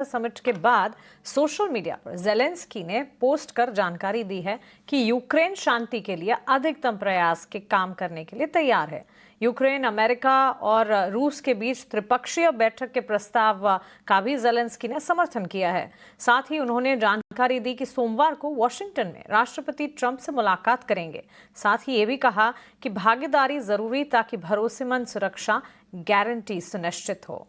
Summit के बाद social media पर ज़ेलेंस्की ने पोस्ट कर जानकारी दी है कि यूक्रेन शांति के लिए अधिकतम प्रयास के काम करने के लिए तैयार है। यूक्रेन, अमेरिका और रूस के बीच त्रिपक्षीय बैठक के प्रस्ताव का भी ज़ेलेंस्की ने समर्थन किया है। साथ ही उन्होंने जानकारी दी कि सोमवार को वॉशिंगटन में राष्ट्रपति ट्रंप से मुलाकात करेंगे। साथ ही ये भी कहा कि भागीदारी जरूरी ताकि भरोसेमंद सुरक्षा गारंटी सुनिश्चित हो।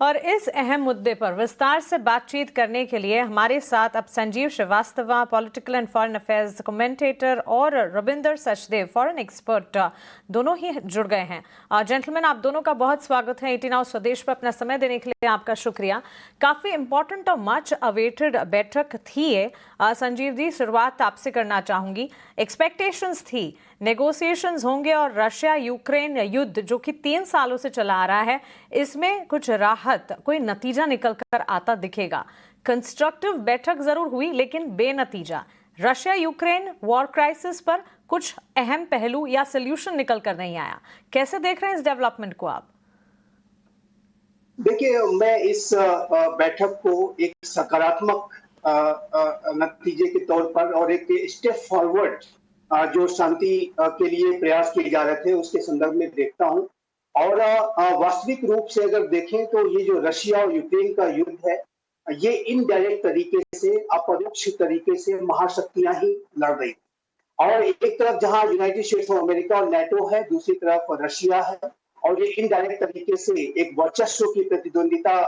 और इस अहम मुद्दे पर विस्तार से बातचीत करने के लिए हमारे साथ अब Sanjeev Srivastava, political and foreign affairs commentator, और रविंदर सचदेव, फॉरेन एक्सपर्ट, दोनों ही जुड़ गए हैं। जेंटलमैन, आप दोनों का बहुत स्वागत है 18 आवर्स स्वदेश पर अपना समय देने के लिए आपका शुक्रिया। काफी इंपॉर्टेंट और मच अवेटेड बैठक थी ये। संजीव जी, शुरुआत आपसे करना चाहूंगी। एक्सपेक्टेशंस थी नेगोशिएशंस होंगे और रशिया यूक्रेन युद्ध जो कि 3 सालों से चला आ रहा है, इसमें कुछ राहत, कोई नतीजा निकल कर आता दिखेगा। कंस्ट्रक्टिव बैठक जरूर हुई लेकिन बेनतीजा। रशिया यूक्रेन वॉर क्राइसिस पर कुछ अहम पहलू या सोल्यूशन निकल कर नहीं आया। कैसे देख रहे हैं इस डेवलपमेंट को आप? देखिए, मैं इस बैठक को एक सकारात्मक नतीजे के तौर पर और एक स्टेप फॉरवर्ड जो शांति के लिए प्रयास किए जा रहे थे उसके संदर्भ में देखता हूं। और वास्तविक रूप से अगर देखें तो ये जो रशिया और यूक्रेन का युद्ध है, ये इनडायरेक्ट तरीके से, अपरोक्ष तरीके से महाशक्तियां ही लड़ रही। और एक तरफ जहां यूनाइटेड स्टेट्स ऑफ अमेरिका और नेटो है, दूसरी तरफ रशिया है, और ये इनडायरेक्ट तरीके से एक वर्चस्व की प्रतिद्वंदिता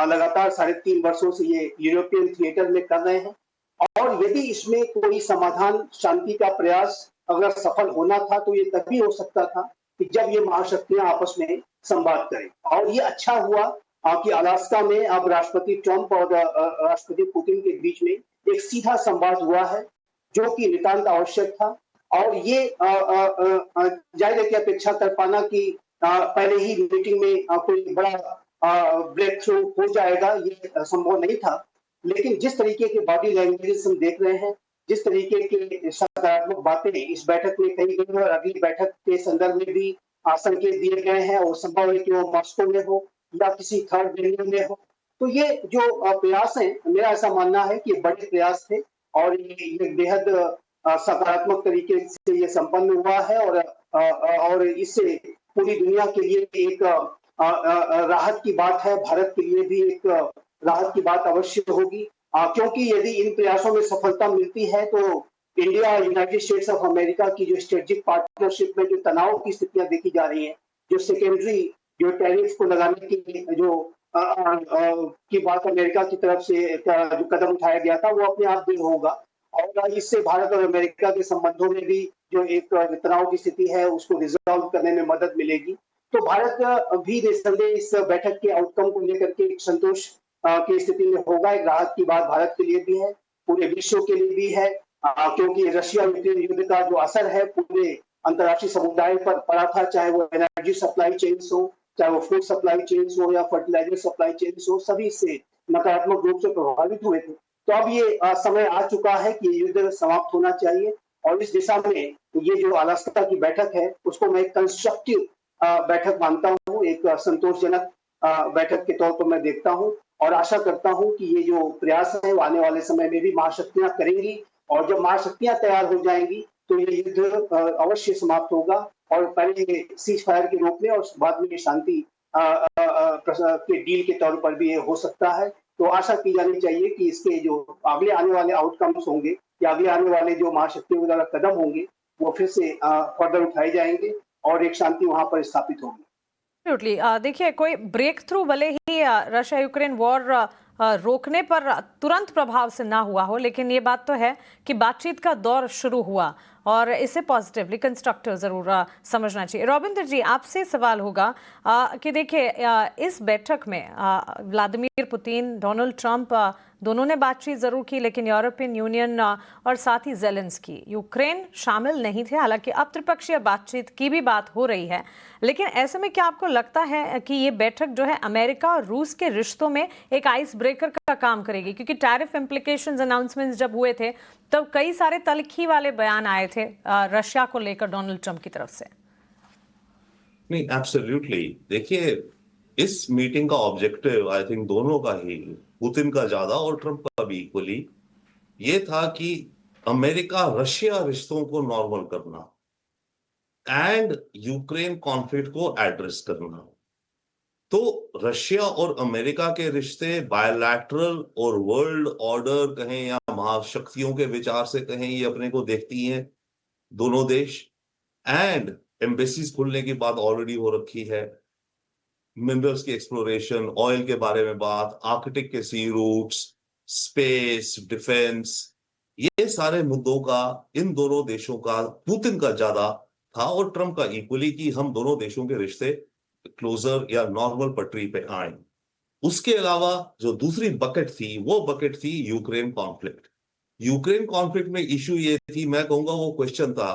लगातार 3.5 वर्षों से ये यूरोपियन थिएटर में कर रहे हैं। और यदि इसमें कोई समाधान, शांति का प्रयास अगर सफल होना था तो ये तभी हो सकता था कि जब ये महाशक्तियां आपस में संवाद करें। और ये अच्छा हुआ कि अलास्का में अब राष्ट्रपति ट्रंप और राष्ट्रपति पुतिन के बीच में एक सीधा संवाद हुआ है, जो कि नितांत आवश्यक था। और ये जाहिर है कि अपेक्षा कर पाना कि पहले ही मीटिंग में कोई बड़ा ब्रेक थ्रू हो जाएगा, ये संभव नहीं था। लेकिन जिस तरीके के बॉडी लैंग्वेज हम देख रहे हैं, जिस तरीके के सकारात्मक बातें इस बैठक में कही गई और अगली बैठक के संदर्भ में भी संकेत दिए गए हैं, और संभव है कि वो मॉस्को में हो या किसी थर्ड वेन्यू में हो, तो ये जो प्रयास है, मेरा ऐसा मानना है कि बड़े प्रयास थे और ये बेहद सकारात्मक तरीके से ये संपन्न हुआ है। और इससे पूरी दुनिया के लिए एक राहत की बात है, भारत के लिए भी एक राहत की बात अवश्य होगी। क्योंकि यदि इन प्रयासों में सफलता मिलती है तो India, United states of America की जो स्ट्रेटेजिक पार्टनरशिप में जो तनाव की स्थितियां देखी जा रही हैं, जो सेकेंडरी जो टैरिफ को लगाने की जो की बात अमेरिका की तरफ से जो कदम उठाया गया था, वो अपने आप दूर होगा। और इससे भारत और अमेरिका के संबंधों में भी जो एक तनाव की स्थिति है उसको रिजॉल्व करने में मदद मिलेगी। तो भारत भी निस्संदेह इस बैठक के आउटकम को लेकर के एक संतोष की स्थिति में होगा। एक राहत की बात भारत के लिए भी है, पूरे विश्व के लिए भी है, क्योंकि रशिया यूक्रेन युद्ध का जो असर है पूरे अंतर्राष्ट्रीय समुदाय पर पड़ा था, चाहे वो एनर्जी सप्लाई चेन्स हो, चाहे वो फूड सप्लाई चेन्स हो या फर्टिलाइजर सप्लाई चेन्स हो, सभी इससे नकारात्मक रूप से प्रभावित हुए थे। तो अब ये समय आ चुका है कि ये युद्ध समाप्त होना चाहिए, और इस दिशा में ये जो अलास्का की बैठक है उसको मैं एक कंस्ट्रक्टिव बैठक मानता हूँ, एक संतोषजनक बैठक के तौर पर मैं देखता हूँ, और आशा करता हूँ कि ये जो प्रयास है वो आने वाले समय में भी महाशक्तियां करेंगी, और जब महाशक्तियां तैयार हो जाएंगी तो ये युद्ध अवश्य समाप्त होगा, और पहले सीज फायर के रूप में और बाद में शांति के डील के तौर पर भी ये हो सकता है। तो आशा की जानी चाहिए कि इसके जो अगले आने वाले आउटकम्स होंगे या अगले आने वाले जो महाशक्तियों द्वारा कदम होंगे वो फिर से फर्दर उठाए जाएंगे और एक शांति वहां पर स्थापित होगी। देखिए, कोई ब्रेक थ्रू भले ही रशिया यूक्रेन वॉर रोकने पर तुरंत प्रभाव से ना हुआ हो, लेकिन ये बात तो है कि बातचीत का दौर शुरू हुआ और इसे पॉजिटिवली कंस्ट्रक्टिव जरूर समझना चाहिए। रविंदर जी, आपसे सवाल होगा कि देखिए, इस बैठक में व्लादिमीर पुतिन, डोनाल्ड ट्रंप दोनों ने बातचीत जरूर की, लेकिन यूरोपियन यूनियन और साथ ही ज़ेलेंस्की, यूक्रेन शामिल नहीं थे। हालांकि अब त्रिपक्षीय बातचीत की भी बात हो रही है, लेकिन ऐसे में क्या आपको लगता है कि ये बैठक जो है अमेरिका और रूस के रिश्तों में एक आइस ब्रेकर का काम करेगी? क्योंकि टैरिफ इम्प्लीकेशंस अनाउंसमेंट्स जब हुए थे तब कई सारे तलखी वाले बयान आए थे रशिया को लेकर डोनाल्ड ट्रंप की तरफ से। नहीं, एब्सोल्युटली। देखिए, इस मीटिंग का ऑब्जेक्टिव आई थिंक दोनों का ही, पुतिन का ज्यादा और ट्रम्प का भी इक्वली, ये था कि अमेरिका रशिया रिश्तों को नॉर्मल करना एंड यूक्रेन कॉन्फ्लिक्ट को एड्रेस करना। तो रशिया और अमेरिका के रिश्ते बायलैटरल और वर्ल्ड ऑर्डर कहें या महाशक्तियों के विचार से कहें, ये अपने को देखती हैं दोनों देश। एंड एम्बेसीज खुलने की बात ऑलरेडी हो रखी है, मिनरल्स की एक्सप्लोरेशन, ऑयल के बारे में बात, आर्कटिक के सी रूट्स, स्पेस, डिफेंस, ये सारे मुद्दों का इन दोनों देशों का, पुतिन का ज्यादा था और ट्रम्प का इक्वली, कि हम दोनों देशों के रिश्ते क्लोजर या नॉर्मल पटरी पे आए। उसके अलावा जो दूसरी बकेट थी, वो बकेट थी यूक्रेन कॉन्फ्लिक्ट। यूक्रेन कॉन्फ्लिक्ट में इश्यू ये थी, मैं कहूंगा वो क्वेश्चन था,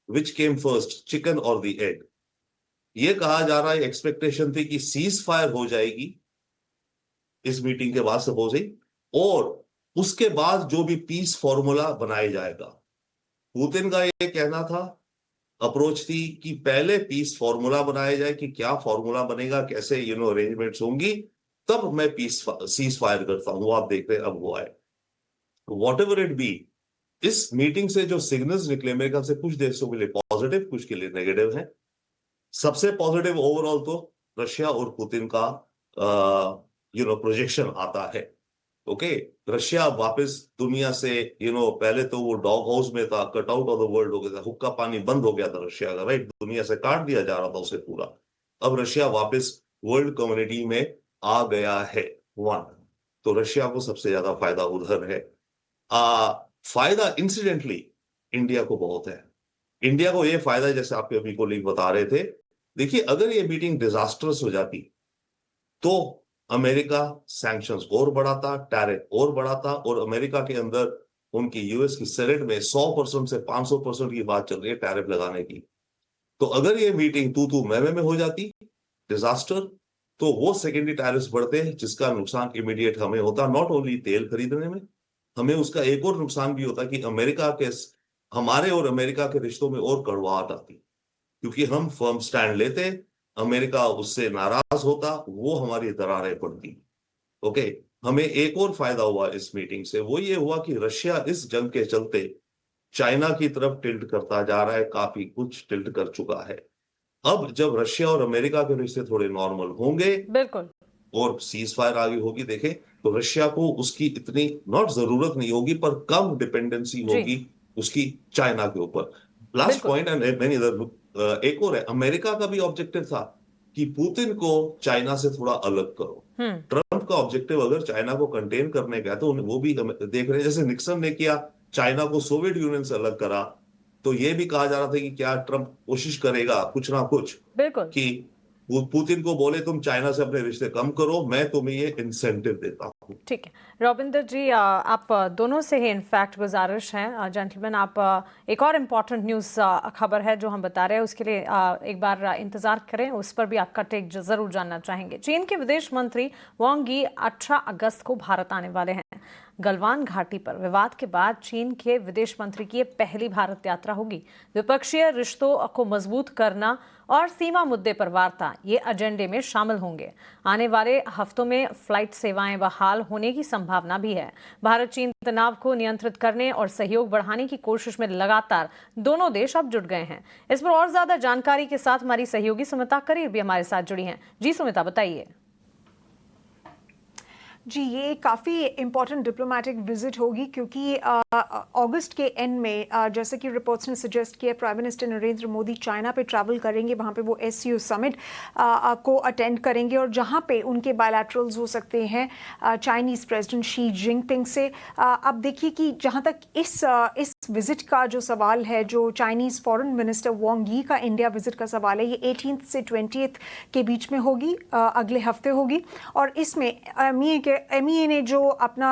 विच केम फर्स्ट, चिकन और द एग। ये कहा जा रहा है, एक्सपेक्टेशन थी कि सीज फायर हो जाएगी इस मीटिंग के बाद सपोज ही, और उसके बाद जो भी पीस फॉर्मूला बनाया जाएगा। पुतिन का ये कहना था, अप्रोच थी कि पहले पीस फॉर्मूला बनाया जाए, कि क्या फॉर्मूला बनेगा, कैसे अरेंजमेंट्स होंगी, तब मैं सीज फायर करता हूं। आप देख रहे हैं अब हुआ है। वॉट एवर इट बी, इस मीटिंग से जो सिग्नल्स निकले मेरे ख्याल से कुछ देशों के लिए पॉजिटिव, कुछ के लिए नेगेटिव है। सबसे पॉजिटिव ओवरऑल तो रशिया और पुतिन का प्रोजेक्शन आता है। ओके, रशिया वापस दुनिया से, पहले तो वो डॉग हाउस में था, cut out of the world हो गया था, हुक्का पानी बंद हो गया था रशिया का, राइट, दुनिया से काट दिया जा रहा था उसे पूरा। अब रशिया वापस वर्ल्ड कम्युनिटी में आ गया है। वन, तो रशिया को सबसे ज्यादा फायदा उधर है। फायदा इंसिडेंटली इंडिया को बहुत है। इंडिया को ये फायदा, जैसे आपके अभी कोलीग बता रहे थे, देखिए अगर ये मीटिंग डिजास्टर्स हो जाती तो अमेरिका सैंक्शंस और बढ़ाता, टैरिफ और बढ़ाता, और अमेरिका के अंदर उनकी यूएस की सेनेट में 100% से 500% की बात चल रही है टैरिफ लगाने की। तो अगर ये मीटिंग तू मैं हो जाती, डिजास्टर, तो वो सेकेंडरी टैरिफ्स बढ़ते हैं, जिसका नुकसान इमीडिएट हमें होता, नॉट ओनली तेल खरीदने में, हमें उसका एक और नुकसान भी होता कि हमारे और अमेरिका के रिश्तों में और कड़वाहट आती, क्योंकि हम फर्म स्टैंड लेते, अमेरिका उससे नाराज होता, वो हमारी दरारें पड़ती। ओके, हमें एक और फायदा हुआ इस मीटिंग से, वो ये हुआ कि रशिया इस जंग के चलते चाइना की तरफ टिल्ट करता जा रहा है, काफी कुछ टिल्ट कर चुका है। अब जब रशिया और अमेरिका के रिश्ते थोड़े नॉर्मल होंगे, बिल्कुल, और सीज फायर आगे होगी, देखे तो रशिया को उसकी इतनी नॉट जरूरत नहीं होगी, पर कम डिपेंडेंसी जी, होगी उसकी चाइना के ऊपर। लास्ट बिल्कुल। पॉइंट, एंड मेनी अदर, एक और है, अमेरिका का भी ऑब्जेक्टिव था कि पुतिन को चाइना से थोड़ा अलग करो। ट्रम्प का ऑब्जेक्टिव अगर चाइना को कंटेन करने का है, तो वो भी देख रहे हैं, जैसे निक्सन ने किया, चाइना को सोवियत यूनियन से अलग करा, तो ये भी कहा जा रहा था कि क्या ट्रम्प कोशिश करेगा कुछ ना कुछ, बिल्कुल, कि वो पुतिन को बोले तुम चाइना से अपने रिश्ते कम करो, मैं तुम्हें ये इंसेंटिव देता हूँ। ठीक है। रविंदर जी, आप दोनों से ही इनफैक्ट गुजारिश है, जेंटलमैन, आप एक और इम्पॉर्टेंट न्यूज़ खबर है जो हम बता रहे हैं, उसके लिए एक बार इंतजार करें, उस पर भी आपका टेक जरूर जानना चाहेंगे। चीन के विदेश मंत्री वांग यी 18 अगस्त को भारत आने वाले हैं। गलवान घाटी पर विवाद के बाद चीन के विदेश मंत्री की ये पहली भारत यात्रा होगी। द्विपक्षीय रिश्तों को मजबूत करना और सीमा मुद्दे पर वार्ता, ये एजेंडे में शामिल होंगे। आने वाले हफ्तों में फ्लाइट सेवाएं बहाल होने की संभावना भी है। भारत चीन तनाव को नियंत्रित करने और सहयोग बढ़ाने की कोशिश में लगातार दोनों देश अब जुट गए हैं। इस पर और ज्यादा जानकारी के साथ हमारी सहयोगी सुमिता करीर भी हमारे साथ जुड़ी हैं। जी सुमिता, बताइए। जी, ये काफ़ी इम्पॉर्टेंट डिप्लोमेटिक विजिट होगी, क्योंकि अगस्त के एंड में जैसे कि रिपोर्ट्स ने सजेस्ट किया, prime minister Narendra Modi China पे ट्रैवल करेंगे, वहाँ पे वो SCO समिट को अटेंड करेंगे, और जहाँ पे उनके बायलैटरल्स हो सकते हैं चाइनीज़ प्रेसिडेंट शी जिनपिंग से। अब देखिए कि जहाँ तक इस विजिट का जो सवाल है, जो चाइनीज़ फॉरेन मिनिस्टर वांग यी का इंडिया विजिट का सवाल है, ये 18 से 20 के बीच में होगी, अगले हफ्ते होगी। और इसमें MEA ने जो अपना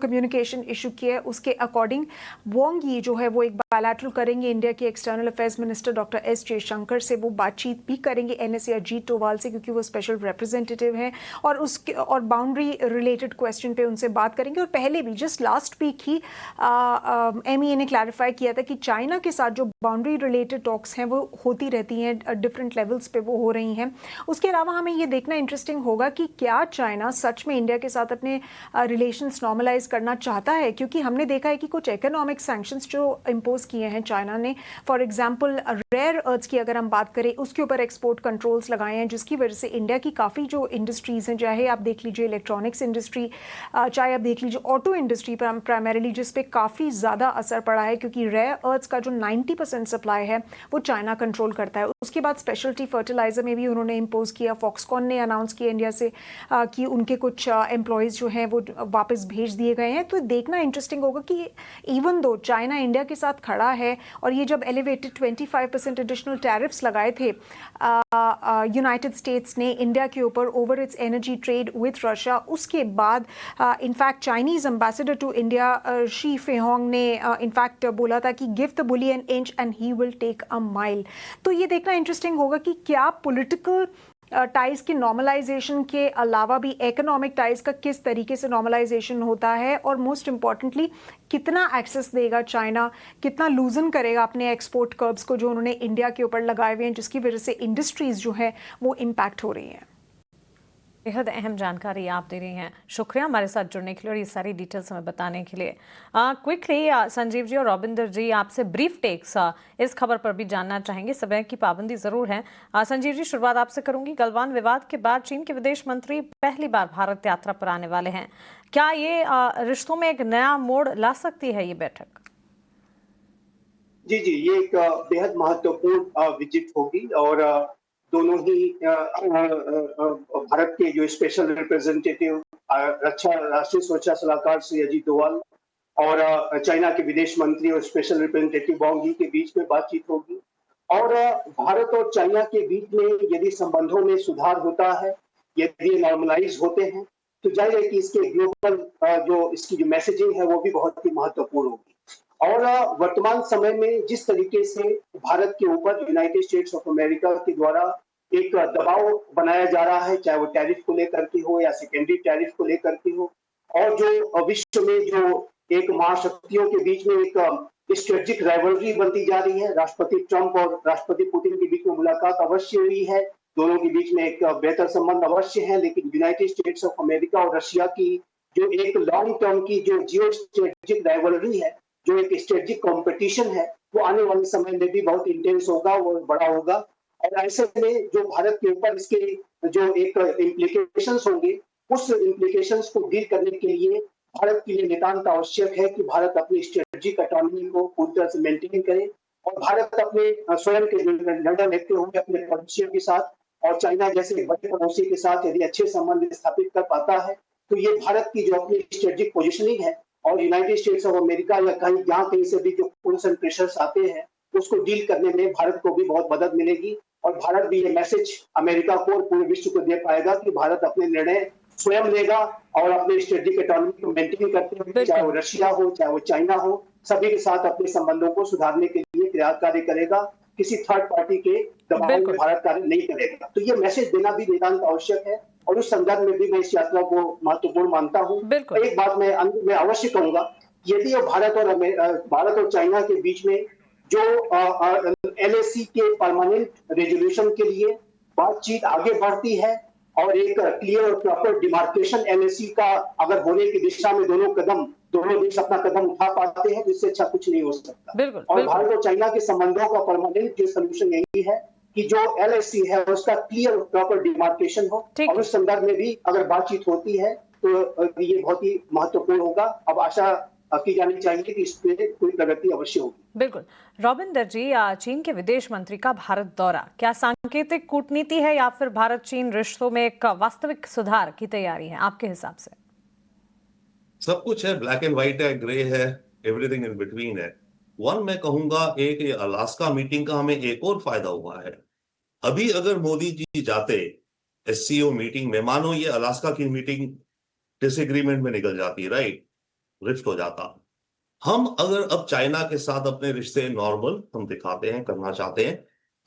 कम्युनिकेशन इशू किया, उसके अकॉर्डिंग वांग यी जो है वो एक बायलैटरल करेंगे इंडिया के external affairs minister doctor S Jaishankar से। वो बातचीत भी करेंगे NS या अजीत डोभाल से, क्योंकि वो स्पेशल रिप्रेजेंटेटिव हैं, और बाउंड्री रिलेटेड क्वेश्चन पे उनसे बात करेंगे। और पहले भी जस्ट लास्ट वीक ही MEA ने क्लैरिफाई किया था कि चाइना के साथ जो बाउंड्री रिलेटेड टॉक्स हैं वो होती रहती हैं, डिफरेंट लेवल्स पे वो हो रही हैं। उसके अलावा हमें ये देखना इंटरेस्टिंग होगा कि क्या चाइना सच में इंडिया के साथ अपने रिलेशंस नॉर्मलाइज करना चाहता है, क्योंकि हमने देखा है कि कुछ इकोनॉमिक सैंक्शंस जो इम्पोज किए हैं चाइना ने, फॉर एग्जांपल रेयर अर्थ्स की अगर हम बात करें उसके ऊपर एक्सपोर्ट कंट्रोल्स लगाए हैं, जिसकी वजह से इंडिया की काफ़ी जो इंडस्ट्रीज़ हैं, चाहे आप देख लीजिए इलेक्ट्रॉनिक्स इंडस्ट्री, चाहे आप देख लीजिए ऑटो इंडस्ट्री पर प्राइमरीली, जिस पे काफ़ी ज़्यादा असर पड़ा है, क्योंकि रेयर अर्थ्स का जो 90% सप्लाई है वो चाइना कंट्रोल करता है। उसके बाद स्पेशलिटी फर्टिलाइजर में भी उन्होंने इम्पोज किया। फॉक्सकॉन ने अनाउंस किया इंडिया से कि उनके कुछ एम्प्लॉयज़ जो हैं वो वापस भेज दिए गए हैं। तो देखना इंटरेस्टिंग होगा कि इवन दो चाइना इंडिया के साथ खड़ा है, और ये जब एलिवेटेड 25% एडिशनल टैरिफ्स लगाए थे यूनाइटेड स्टेट्स ने इंडिया के ऊपर over its energy trade with Russia, उसके बाद in fact Chinese ambassador to India Xu Feihong ने इनफैक्ट बोला था कि give the bully an inch and he will take a mile. तो ये देखना इंटरेस्टिंग होगा कि क्या पॉलिटिकल टाइज के नॉर्मलाइजेशन के अलावा भी इकोनॉमिक टाइज का किस तरीके से नॉर्मलाइजेशन होता है, और मोस्ट इम्पॉर्टेंटली कितना एक्सेस देगा चाइना, कितना लूजन करेगा अपने एक्सपोर्ट कर्ब्स को जो उन्होंने इंडिया के ऊपर लगाए हुए हैं, जिसकी वजह से इंडस्ट्रीज जो है वो इम्पैक्ट हो रही हैं। बेहद अहम जानकारी आप दे रही हैं, शुक्रिया हमारे साथ जुड़ने के लिए और ये सारी डिटेल्स हमें बताने के लिए। क्विकली संजीव जी और रॉबिंदर जी, आपसे ब्रीफ टेक्स इस खबर पर भी जानना चाहेंगे, समय की पाबंदी जरूर है। संजीव जी, शुरुआत आपसे करूंगी। गलवान विवाद के बाद चीन के विदेश मंत्री पहली बार भारत यात्रा पर आने वाले हैं, क्या ये रिश्तों में एक नया मोड़ ला सकती है ये बैठक? जी, ये एक बेहद महत्वपूर्ण विजिट होगी, और दोनों ही भारत के जो स्पेशल रिप्रेजेंटेटिव राष्ट्रीय सुरक्षा सलाहकार श्री अजीत डोवाल और चाइना के विदेश मंत्री और स्पेशल रिप्रेजेंटेटिव वांग यी के बीच में बातचीत होगी। और भारत और चाइना के बीच में यदि संबंधों में सुधार होता है, यदि नॉर्मलाइज होते हैं, तो जाहिर है कि इसके ग्लोबल जो इसकी जो मैसेजिंग है वो भी बहुत ही महत्वपूर्ण होगी। और वर्तमान समय में जिस तरीके से भारत के ऊपर यूनाइटेड स्टेट्स ऑफ अमेरिका के द्वारा एक दबाव बनाया जा रहा है, चाहे वो टैरिफ को लेकर के हो या सेकेंडरी टैरिफ को लेकर के हो, और जो विश्व में जो एक महाशक्तियों के बीच में एक स्ट्रेटेजिक राइवलरी बनती जा रही है, राष्ट्रपति ट्रंप और राष्ट्रपति पुतिन के बीच में मुलाकात अवश्य हुई है, दोनों के बीच में एक बेहतर संबंध अवश्य है, लेकिन यूनाइटेड स्टेट्स ऑफ अमेरिका और रशिया की जो एक लॉन्ग टर्म की जो जियो स्ट्रेटेजिक राइवलरी है, जो एक स्ट्रेटेजिक कंपटीशन है, वो आने वाले समय में भी बहुत इंटेंस होगा, वो बड़ा होगा। और ऐसे में जो भारत के ऊपर इसके जो एक इम्प्लीकेशंस होंगे, उस इम्प्लीकेशंस को डील करने के लिए भारत के लिए नितांत आवश्यक है कि भारत अपनी स्ट्रेटेजिक ऑटोनॉमी को पूरी तरह से मेंटेन करे, और भारत अपने स्वयं के निर्णय लेते हुए अपने पड़ोसियों के साथ और चाइना जैसे बड़े पड़ोसी के साथ यदि अच्छे संबंध स्थापित कर पाता है, तो ये भारत की जो अपनी स्ट्रेटेजिक पोजिशनिंग है और यूनाइटेड स्टेट्स ऑफ अमेरिका या कहीं से भी जो पुल्स एंड प्रेशर्स आते हैं, उसको डील करने में भारत को भी बहुत मदद मिलेगी, और भारत भी ये मैसेज अमेरिका को और पूरे विश्व को दे पाएगा कि भारत अपने निर्णय स्वयं लेगा और अपने स्ट्रेटेजिक ऑटोनॉमी को मेंटेन करते हुए, चाहे वो रशिया हो चाहे वो चाइना हो, सभी के साथ अपने संबंधों को सुधारने के लिए प्रयास कार्य करेगा, किसी थर्ड पार्टी के दबाव में भारत कार्य नहीं करेगा। तो ये मैसेज देना भी नितांत आवश्यक है, और उस संदर्भ में भी मैं इस यात्रा को महत्वपूर्ण मानता हूँ। एक बात मैं अवश्य कहूंगा, यदि भारत और चाइना के बीच में जो LAC के परमानेंट रेजोल्यूशन के लिए बातचीत आगे बढ़ती है और एक क्लियर और प्रॉपर डिमार्केशन LAC का अगर होने की दिशा में दोनों देश अपना कदम उठा पाते हैं, तो इससे अच्छा कुछ नहीं हो सकता। और भारत और चाइना के संबंधों का परमानेंट जो सोल्यूशन यही है कि जो LAC है उसका क्लियर प्रॉपर डिमार्केशन हो, और उस संदर्भ में भी अगर बातचीत होती है तो ये बहुत ही महत्वपूर्ण होगा। अब आशा की जानी चाहिए कि इस पे कोई प्रगति अवश्य होगी। बिल्कुल। रॉबिंदर जी, चीन के विदेश मंत्री का भारत दौरा क्या सांकेतिक कूटनीति है या फिर भारत चीन रिश्तों में एक वास्तविक सुधार की तैयारी है आपके हिसाब से? सब कुछ है, ब्लैक एंड व्हाइट है, ग्रे है, एवरीथिंग इन बिटवीन है। मैं कहूंगा एक अलास्का मीटिंग का हमें एक और फायदा हुआ है। अभी अगर मोदी जी जाते SCO मीटिंग में, मानो ये अलास्का की मीटिंग डिसएग्रीमेंट में निकल जाती, राइट, रिफ्ट हो जाता, हम अगर अब चाइना के साथ अपने रिश्ते नॉर्मल हम दिखाते हैं, करना चाहते हैं,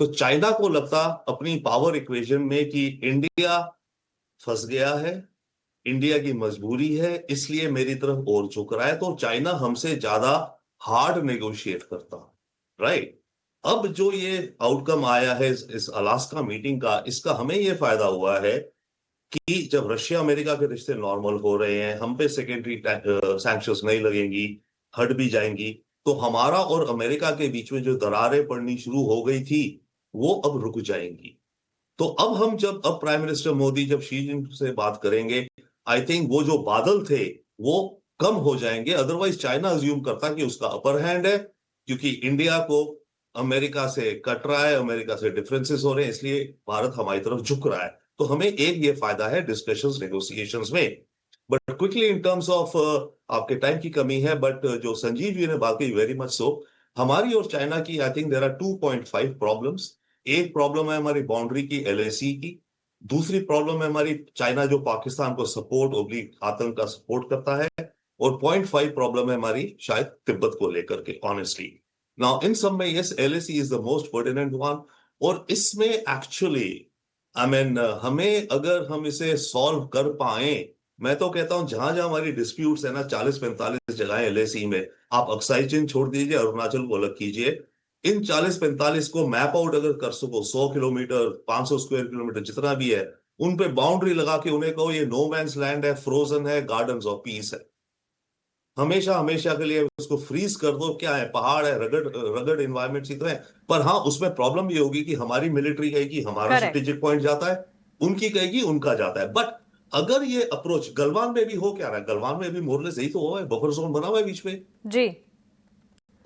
तो चाइना को लगता अपनी पावर इक्वेशन में कि इंडिया फंस गया है, इंडिया की मजबूरी है, इसलिए मेरी तरफ और झुक रहा है, तो चाइना हमसे ज्यादा हार्ड नेगोशिएट करता, राइट? अब जो ये आउटकम आया है इस अलास्का मीटिंग का, इसका हमें ये फायदा हुआ है कि जब रशिया अमेरिका के रिश्ते नॉर्मल हो रहे हैं, हम पे सेकेंडरी सैंक्शंस नहीं लगेंगी, हट भी जाएंगी, तो हमारा और अमेरिका के बीच में जो दरारें पड़नी शुरू हो गई थी वो अब रुक जाएंगी। तो अब हम अब प्राइम मिनिस्टर मोदी जब शी जिनपिंग से बात करेंगे, आई थिंक वो जो बादल थे वो कम हो जाएंगे। अदरवाइज चाइना अज्यूम करता कि उसका अपर हैंड है, क्योंकि इंडिया को अमेरिका से कट रहा है, अमेरिका से डिफरेंसेस हो रहे हैं, इसलिए भारत हमारी तरफ झुक रहा है। तो हमें एक ये फायदा है डिस्कशंस नेगोशिएशंस में। But quickly in terms of आपके टाइम की कमी है, बट जो संजीव जी ने बात की वेरी मच सो, हमारी और चाइना की I think there are 2.5 problems. एक प्रॉब्लम है हमारी बाउंड्री की, एलएसी की। दूसरी प्रॉब्लम है हमारी चाइना जो पाकिस्तान को सपोर्ट ओब्लिक आतंक का सपोर्ट करता है। और 0.5 प्रॉब्लम है हमारी शायद तिब्बत को लेकर के, ऑनेस्टली। नाउ इन सब में yes, LAC is the most pertinent one. और इसमें एक्चुअली हमें अगर हम इसे सॉल्व कर पाए, मैं तो कहता हूं जहां जहां हमारी डिस्प्यूट्स है ना, 40-45 जगह एलएसी में, आप अक्साई चीन छोड़ दीजिए, अरुणाचल को अलग कीजिए, इन 40-45 को मैप आउट अगर कर सको, 100 किलोमीटर 500 स्क्वायर किलोमीटर जितना भी है, उन पे बाउंड्री लगा के उन्हें कहो ये नो मैन्स लैंड है, फ्रोजन है, गार्डन्स ऑफ पीस है, हमेशा हमेशा के लिए उसको फ्रीज कर दो। क्या है, पहाड़ है, रगड़ रगड़ इन्वायरमेंट ही तो है। पर हाँ, उसमें प्रॉब्लम ये होगी कि हमारी मिलिट्री कहेगी हमारा Correct. स्ट्रेटेजिक पॉइंट जाता है, उनकी कहेगी उनका जाता है। बट अगर ये अप्रोच गलवान में भी हो, क्या रहा है, गलवान में भी मोरलेस यही तो हुआ है, बफर जोन बना हुआ है बीच में। जी,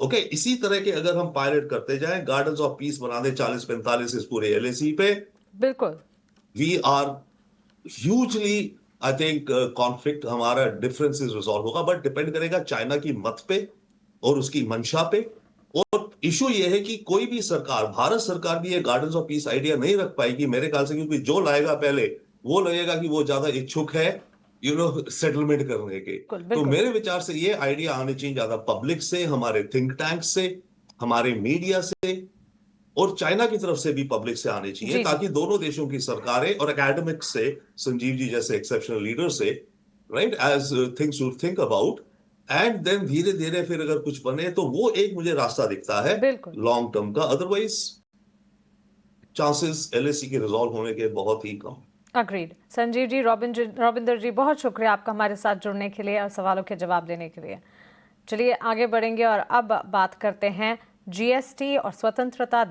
ओके, इसी तरह के अगर हम पायलट करते जाएं, गार्डन्स ऑफ पीस बना दे 40-45 इस पूरे एलएसी पे, बिल्कुल। We are hugely, I think conflict, हमारा डिफरेंसेस रिजॉल्व होगा। बट डिपेंड करेगा चाइना की मत पे और उसकी मंशा पे। और इशू ये है कि कोई भी सरकार, भारत सरकार भी ये गार्डन्स ऑफ पीस आइडिया नहीं रख पाएगी मेरे ख्याल से, क्योंकि जो लाएगा पहले वो लगेगा कि वो ज्यादा इच्छुक है सेटलमेंट करने के। बिल्कुल, तो बिल्कुल। मेरे विचार से ये आइडिया आने चाहिए ज्यादा पब्लिक से, हमारे थिंक टैंक से, हमारे मीडिया से, और चाइना की तरफ से भी पब्लिक से आने चाहिए, जी, जी। ताकि दोनों देशों की सरकारें और एकेडमिक्स से, संजीव जी जैसे एक्सेप्शनल लीडर से, right, as things to think about, and then धीरे धीरे फिर अगर कुछ बने तो वो एक मुझे रास्ता दिखता है बिल्कुल। लॉन्ग टर्म का। अदरवाइज चांसेस एलएसी के रिजॉल्व होने के बहुत ही कम। अग्रीड। संजीव जी, रविंदर जी, बहुत शुक्रिया आपका हमारे साथ जुड़ने के लिए और सवालों के जवाब देने के लिए। चलिए आगे बढ़ेंगे और अब बात करते हैं जीएसटी और स्वतंत्रता